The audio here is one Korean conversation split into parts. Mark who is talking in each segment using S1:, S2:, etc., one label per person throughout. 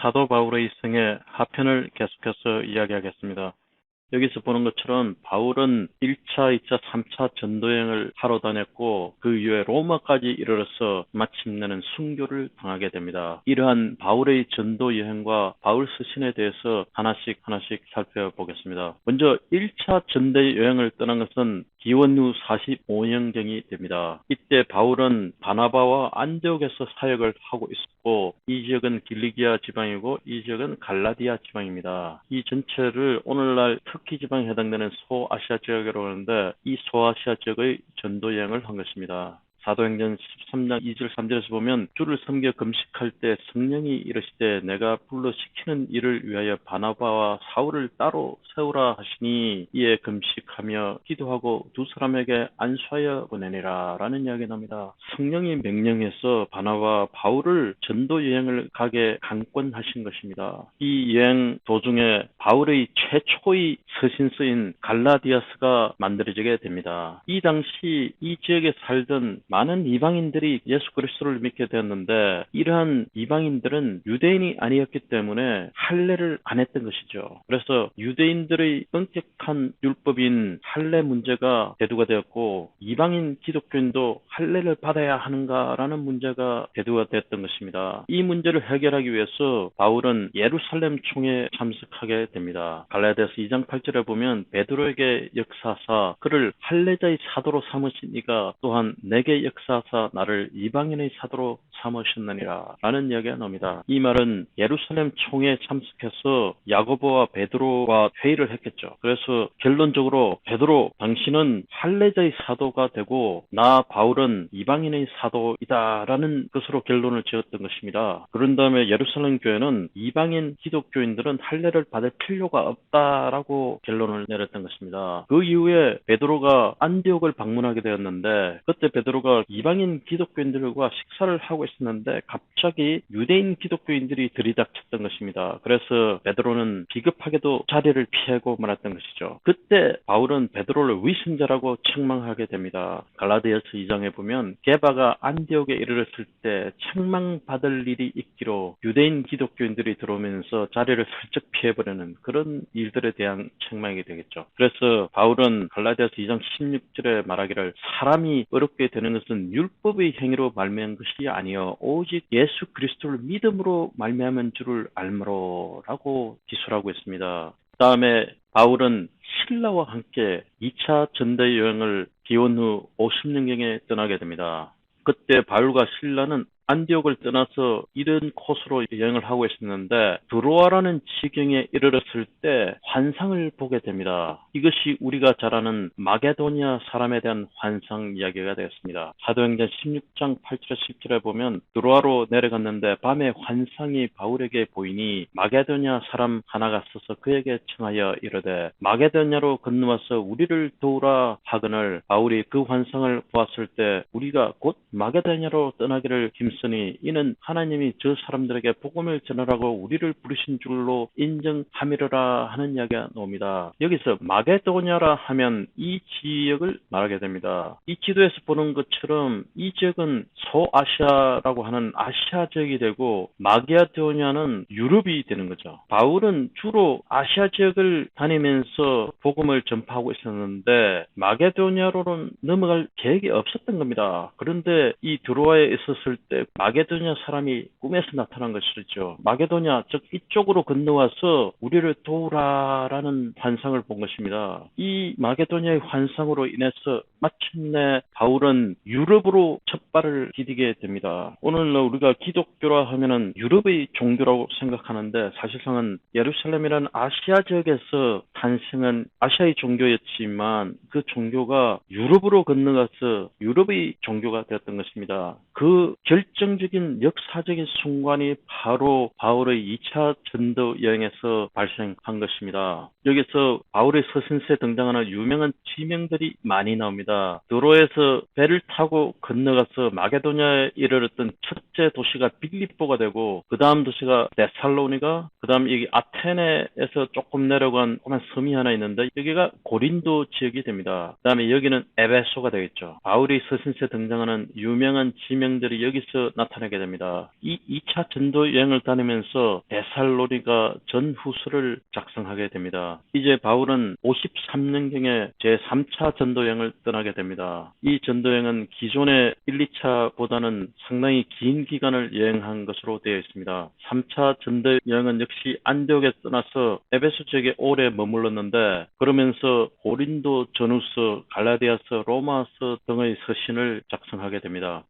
S1: 사도 바울의 생애 하편을 계속해서 이야기하겠습니다. 여기서 보는 것처럼 바울은 1차, 2차, 3차 전도여행을 하러 다녔고 그 이후에 로마까지 이르러서 마침내는 순교를 당하게 됩니다. 이러한 바울의 전도여행과 바울 서신에 대해서 하나씩 살펴보겠습니다. 먼저 1차 전도여행을 떠난 것은 기원 후 45년경이 됩니다. 이때 바울은 바나바와 안디옥에서 사역을 하고 있었고 이 지역은 길리기아 지방이고 이 지역은 갈라디아 지방입니다. 이 전체를 오늘날 터키 지방에 해당되는 소아시아 지역이라고 하는데 이 소아시아 지역의 전도 여행을 한 것입니다. 사도행전 13장 2절 3절에서 보면 주를 섬겨 금식할 때 성령이 이르시되 내가 불러 시키는 일을 위하여 바나바와 사울을 따로 세우라 하시니 이에 금식하며 기도하고 두 사람에게 안수하여 보내니라 라는 이야기가 나옵니다. 성령이 명령해서 바나바와 바울을 전도 여행을 가게 강권하신 것입니다. 이 여행 도중에 바울의 최초의 서신서인 갈라디아서가 만들어지게 됩니다. 이 당시 이 지역에 살던 많은 이방인들이 예수 그리스도를 믿게 되었는데 이러한 이방인들은 유대인이 아니었기 때문에 할례를 안 했던 것이죠. 그래서 유대인들의 엄격한 율법인 할례 문제가 대두가 되었고 이방인 기독교인도 할례를 받아야 하는가라는 문제가 대두가 되었던 것입니다. 이 문제를 해결하기 위해서 바울은 예루살렘 총회에 참석하게 됩니다. 갈라디아서 2장 8절에 보면 베드로에게 역사하사 그를 할례자의 사도로 삼으신 이가 또한 내게 역사하사 나를 이방인의 사도로 삼으셨느니라 라는 이야기가 나옵니다. 이 말은 예루살렘 총회에 참석해서 야고보와 베드로와 회의를 했겠죠. 그래서 결론적으로 베드로 당신은 할례자의 사도가 되고 나 바울은 이방인의 사도이다 라는 것으로 결론을 지었던 것입니다. 그런 다음에 예루살렘 교회는 이방인 기독교인들은 할례를 받을 필요가 없다라고 결론을 내렸던 것입니다. 그 이후에 베드로가 안디옥을 방문하게 되었는데 그때 베드로가 이방인 기독교인들과 식사를 하고 있었는데 갑자기 유대인 기독교인들이 들이닥쳤던 것입니다. 그래서 베드로는 비겁하게도 자리를 피하고 말았던 것이죠. 그때 바울은 베드로를 위선자라고 책망하게 됩니다. 갈라디아서 2장에 보면 게바가 안디옥에 이르렀을 때 책망받을 일이 있기로 유대인 기독교인들이 들어오면서 자리를 슬쩍 피해버리는 그런 일들에 대한 책망이 되겠죠. 그래서 바울은 갈라디아서 2장 16절에 말하기를 사람이 어렵게 되는 것은 율법의 행위로 말미암은 것이 아니요 오직 예수 그리스도를 믿음으로 말미암은 줄을 알므로라고 기술하고 있습니다. 그 다음에 바울은 실라와 함께 2차 전도 여행을 기원 후 50년경에 떠나게 됩니다. 그때 바울과 실라는 안디옥을 떠나서 이런 코스로 여행을 하고 있었는데 드로아라는 지경에 이르렀을 때 환상을 보게 됩니다. 이것이 우리가 잘 아는 마게도니아 사람에 대한 환상 이야기가 되었습니다. 사도행전 16장 8절 10절에 보면 드로아로 내려갔는데 밤에 환상이 바울에게 보이니 마게도니아 사람 하나가 서서 그에게 청하여 이르되 마게도니아로 건너와서 우리를 도우라 하거늘 바울이 그 환상을 보았을 때 우리가 곧 마게도니아로 떠나기를 힘쓰니 이는 하나님이 저 사람들에게 복음을 전하라고 우리를 부르신 줄로 인정함이로라 하는 이야기가 나옵니다. 여기서 마게도냐라 하면 이 지역을 말하게 됩니다. 이 지도에서 보는 것처럼 이 지역은 소아시아라고 하는 아시아 지역이 되고 마게도냐는 유럽이 되는 거죠. 바울은 주로 아시아 지역을 다니면서 복음을 전파하고 있었는데 마게도냐로는 넘어갈 계획이 없었던 겁니다. 그런데 이 드로아에 있었을 때 마게도냐 사람이 꿈에서 나타난 것이죠. 마게도냐 즉 이쪽으로 건너와서 우리를 도우라라는 환상을 본 것입니다. 이 마게도냐의 환상으로 인해서 마침내 바울은 유럽으로 첫 발을 디디게 됩니다. 오늘날 우리가 기독교라 하면은 유럽의 종교라고 생각하는데 사실상은 예루살렘이라는 아시아 지역에서 탄생한 아시아의 종교였지만 그 종교가 유럽으로 건너가서 유럽의 종교가 되었던 것입니다. 그 결정적인 역사적인 순간이 바로 바울의 2차 전도 여행에서 발생한 것입니다. 여기서 바울의 서신서에 등장하는 유명한 지명들이 많이 나옵니다. 도로에서 배를 타고 건너가서 마게도냐에 이르렀던 첫째 도시가 빌립보가 되고 그 다음 도시가 데살로니가 그 다음 여기 아테네에서 조금 내려간 조그만 섬이 하나 있는데 여기가 고린도 지역이 됩니다. 그 다음에 여기는 에베소가 되겠죠. 바울의 서신서에 등장하는 유명한 지명들이 여기서 여기서 나타나게 됩니다. 이 2차 전도 여행을 다니면서 데살로니가 전후서를 작성하게 됩니다. 이제 바울은 53년경에 제3차 전도 여행을 떠나게 됩니다. 이 전도 여행은 기존의 1, 2차보다는 상당히 긴 기간을 여행한 것으로 되어 있습니다. 3차 전도 여행은 역시 안디옥에 떠나서 에베소 지역에 오래 머물렀는데 그러면서 고린도 전후서, 갈라디아서, 로마서 등의 서신을 작성하게 됩니다.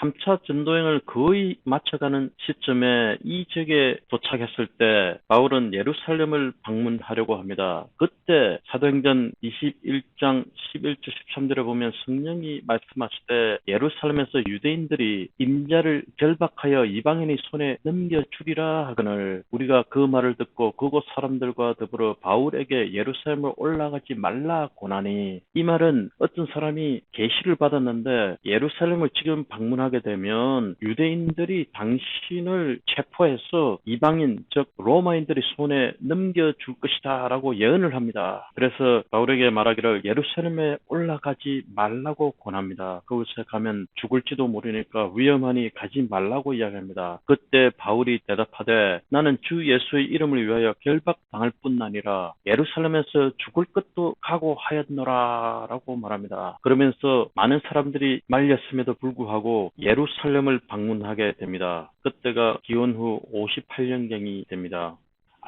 S1: 3차 전도행을 거의 마쳐가는 시점에 이 지역에 도착했을 때 바울은 예루살렘을 방문하려고 합니다. 그때 사도행전 21장 11절 13절에 보면 성령이 말씀하실 때 예루살렘에서 유대인들이 임자를 결박하여 이방인의 손에 넘겨주리라 하거늘 우리가 그 말을 듣고 그곳 사람들과 더불어 바울에게 예루살렘을 올라가지 말라 고나니, 이 말은 어떤 사람이 계시를 받았는데 예루살렘을 지금 방문하게 되면 유대인들이 당신을 체포해서 이방인 즉 로마인들의 손에 넘겨줄 것이다 라고 예언을 합니다. 그래서 바울에게 말하기를 예루살렘에 올라가지 말라고 권합니다. 그곳에 가면 죽을지도 모르니까 위험하니 가지 말라고 이야기합니다. 그때 바울이 대답하되 나는 주 예수의 이름을 위하여 결박당할 뿐 아니라 예루살렘에서 죽을 것도 각오하였노라 라고 말합니다. 그러면서 많은 사람들이 말렸음에도 불구하고 예루살렘을 방문하게 됩니다. 그때가 기원 후 58년경이 됩니다.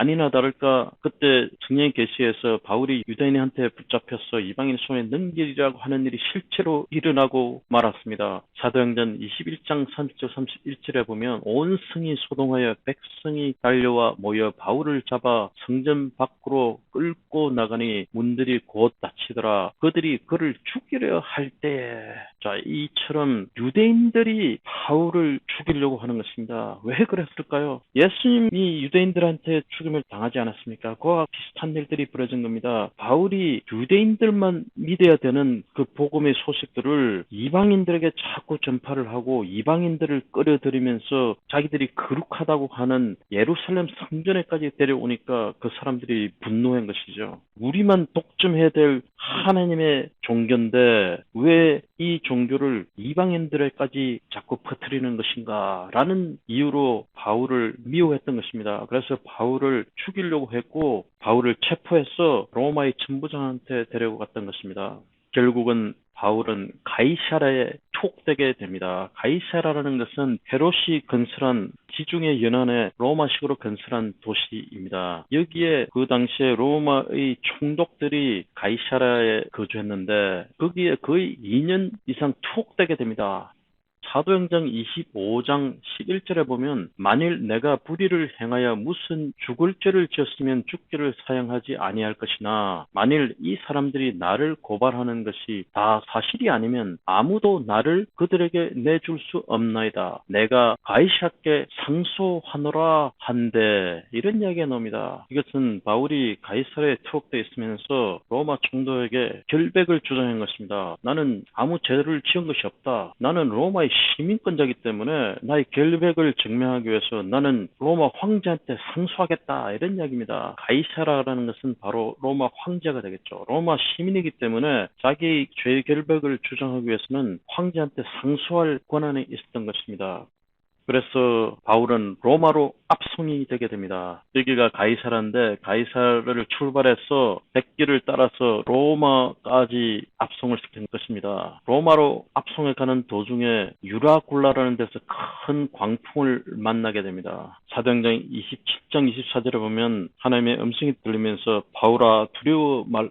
S1: 아니나 다를까 그때 성령의 계시에서 바울이 유대인한테 붙잡혀서 이방인 손에 넘기리라고 하는 일이 실제로 일어나고 말았습니다. 사도행전 21장 30절 31절에 보면 온 성이 소동하여 백성이 달려와 모여 바울을 잡아 성전 밖으로 끌고 나가니 문들이 곧 닫히더라. 그들이 그를 죽이려 할 때에, 자, 이처럼 유대인들이 바울을 죽이려고 하는 것입니다. 왜 그랬을까요? 예수님이 유대인들한테 죽임을 당하지 않았습니까? 그와 비슷한 일들이 벌어진 겁니다. 바울이 유대인들만 믿어야 되는 그 복음의 소식들을 이방인들에게 자꾸 전파를 하고 이방인들을 끌어들이면서 자기들이 거룩하다고 하는 예루살렘 성전에까지 데려오니까 그 사람들이 분노한 것이죠. 우리만 독점해야 될 하나님의 종교인데 왜 이 종교를 이방인들에까지 자꾸 퍼뜨리는 것인가 라는 이유로 바울을 미워했던 것입니다. 그래서 바울을 죽이려고 했고 바울을 체포해서 로마의 천부장한테 데리고 갔던 것입니다. 결국은 바울은 가이사라에 투옥되게 됩니다. 가이사라라는 것은 헤롯이 건설한 지중해 연안의 로마식으로 건설한 도시입니다. 여기에 그 당시에 로마의 총독들이 가이사라에 거주했는데 거기에 거의 2년 이상 투옥되게 됩니다. 사도행전 25장 11절에 보면 만일 내가 불의를 행하여 무슨 죽을 죄를 지었으면 죽기를 사용하지 아니할 것이나 만일 이 사람들이 나를 고발하는 것이 다 사실이 아니면 아무도 나를 그들에게 내줄 수 없나이다. 내가 가이사께 상소하노라 한데, 이런 이야기가 나옵니다. 이것은 바울이 가이사라에 투옥되어 있으면서 로마 총독에게 결백을 주장한 것입니다. 나는 아무 죄를 지은 것이 없다. 나는 로마의 시민권자이기 때문에 나의 결백을 증명하기 위해서 나는 로마 황제한테 상소하겠다, 이런 이야기입니다. 가이사라라는 것은 바로 로마 황제가 되겠죠. 로마 시민이기 때문에 자기 죄 결백을 주장하기 위해서는 황제한테 상소할 권한이 있었던 것입니다. 그래서 바울은 로마로 압송이 되게 됩니다. 여기가 가이사라인데 가이사라를 출발해서 백길을 따라서 로마까지 압송을 시킨 것입니다. 로마로 압송해 가는 도중에 유라굴라라는 데서 큰 광풍을 만나게 됩니다. 사도행전 27장 24절에 보면 하나님의 음성이 들리면서 바울아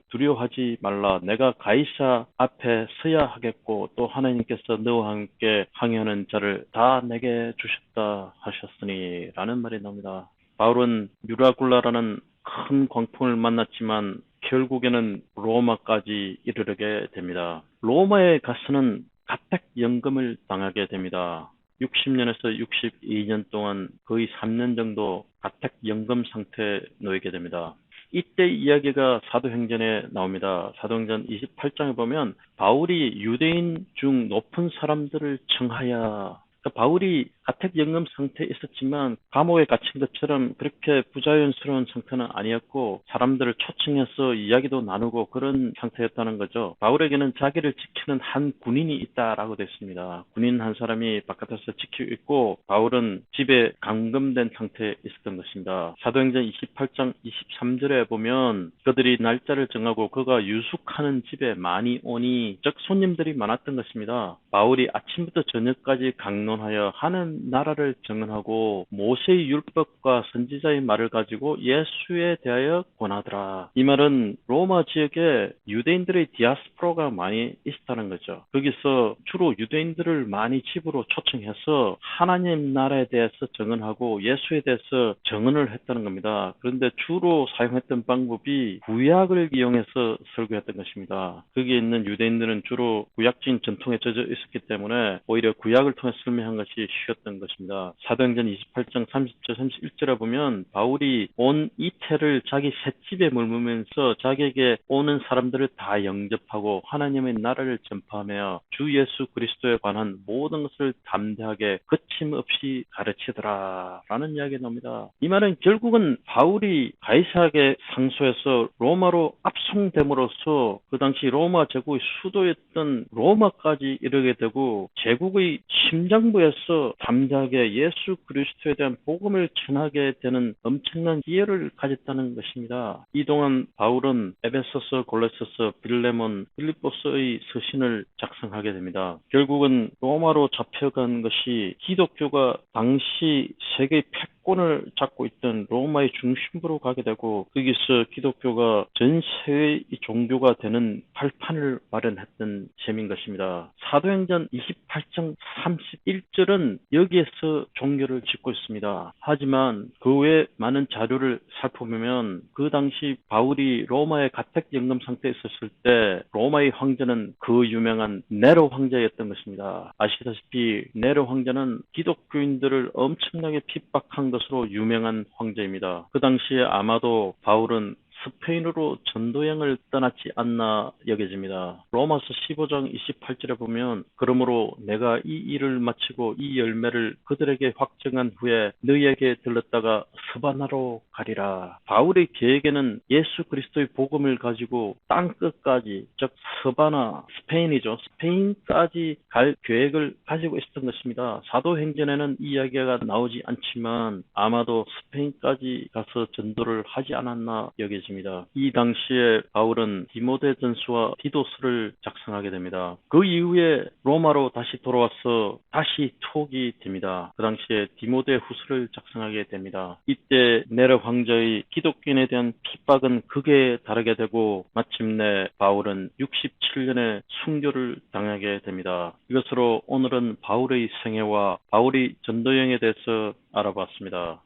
S1: 두려워하지 말라. 내가 가이사 앞에 서야 하겠고 또 하나님께서 너와 함께 항해하는 자를 다 내게 주셨다 하셨으니 라는 말이 나옵니다. 바울은 유라굴라라는 큰 광풍을 만났지만 결국에는 로마까지 이르게 됩니다. 로마에 가서는 가택연금을 당하게 됩니다. 60년에서 62년 동안 거의 3년 정도 가택연금 상태에 놓이게 됩니다. 이때 이야기가 사도행전에 나옵니다. 사도행전 28장에 보면 바울이 유대인 중 높은 사람들을 청하여, 바울이 가택연금 상태에 있었지만 감옥에 갇힌 것처럼 그렇게 부자연스러운 상태는 아니었고 사람들을 초청해서 이야기도 나누고 그런 상태였다는 거죠. 바울에게는 자기를 지키는 한 군인이 있다라고 됐습니다. 군인 한 사람이 바깥에서 지키고 있고 바울은 집에 감금된 상태에 있었던 것입니다. 사도행전 28장 23절에 보면 그들이 날짜를 정하고 그가 유숙하는 집에 많이 오니 즉 손님들이 많았던 것입니다. 바울이 아침부터 저녁까지 강론하여 하는 나라를 정언하고 모세의 율법과 선지자의 말을 가지고 예수에 대하여 권하더라. 이 말은 로마 지역에 유대인들의 디아스포라가 많이 있었다는 거죠. 거기서 주로 유대인들을 많이 집으로 초청해서 하나님 나라에 대해서 정언하고 예수에 대해서 정언을 했다는 겁니다. 그런데 주로 사용했던 방법이 구약을 이용해서 설교했던 것입니다. 거기에 있는 유대인들은 주로 구약적인 전통에 젖어 있었기 때문에 오히려 구약을 통해 설명한 것이 쉬웠던 것입니다. 사도행전 28장 30절 31절에 보면 바울이 온 이태를 자기 셋집에 머물면서 자기에게 오는 사람들을 다 영접하고 하나님의 나라를 전파하며 주 예수 그리스도에 관한 모든 것을 담대하게 거침없이 가르치더라 라는 이야기가 나옵니다. 이 말은 결국은 바울이 가이사르의 상소에서 로마로 압송됨으로써 그 당시 로마 제국의 수도였던 로마까지 이르게 되고 제국의 심장부에서 담대하게 예수 그리스도에 대한 복음을 전하게 되는 엄청난 기회를 가졌다는 것입니다. 이동안 바울은 에베소서, 골로새서, 빌레몬, 빌립보서의 서신을 작성하게 됩니다. 결국은 로마로 잡혀간 것이 기독교가 당시 세계 패권을 잡고 있던 로마의 중심부로 가게 되고 거기서 기독교가 전 세계의 종교가 되는 발판을 마련했던 셈인 것입니다. 사도행전 28장 31절은 여기에서 종교를 짓고 있습니다. 하지만 그 외 많은 자료를 살펴보면 그 당시 바울이 로마의 가택연금 상태에 있었을 때 로마의 황제는 그 유명한 네로 황제였던 것입니다. 아시다시피 네로 황제는 기독교인들을 엄청나게 핍박한 것으로 유명한 황제입니다. 그 당시에 아마도 바울은 스페인으로 전도여행을 떠났지 않나 여겨집니다. 로마서 15장 28절에 보면 그러므로 내가 이 일을 마치고 이 열매를 그들에게 확정한 후에 너희에게 들렀다가 스바나로 가리라. 바울의 계획에는 예수 그리스도의 복음을 가지고 땅 끝까지 즉 스바나 스페인이죠. 스페인까지 갈 계획을 가지고 있었던 것입니다. 사도행전에는 이 이야기가 나오지 않지만 아마도 스페인까지 가서 전도를 하지 않았나 여겨집니다. 이 당시에 바울은 디모데전서와 디도서를 작성하게 됩니다. 그 이후에 로마로 다시 돌아와서 다시 투옥이 됩니다. 그 당시에 디모데후서를 작성하게 됩니다. 이때 네로 황제의 기독교인에 대한 핍박은 극에 달하게 되고 마침내 바울은 67년의 순교를 당하게 됩니다. 이것으로 오늘은 바울의 생애와 바울의 전도여행에 대해서 알아봤습니다.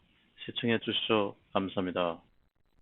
S1: 시청해 주셔서 감사합니다.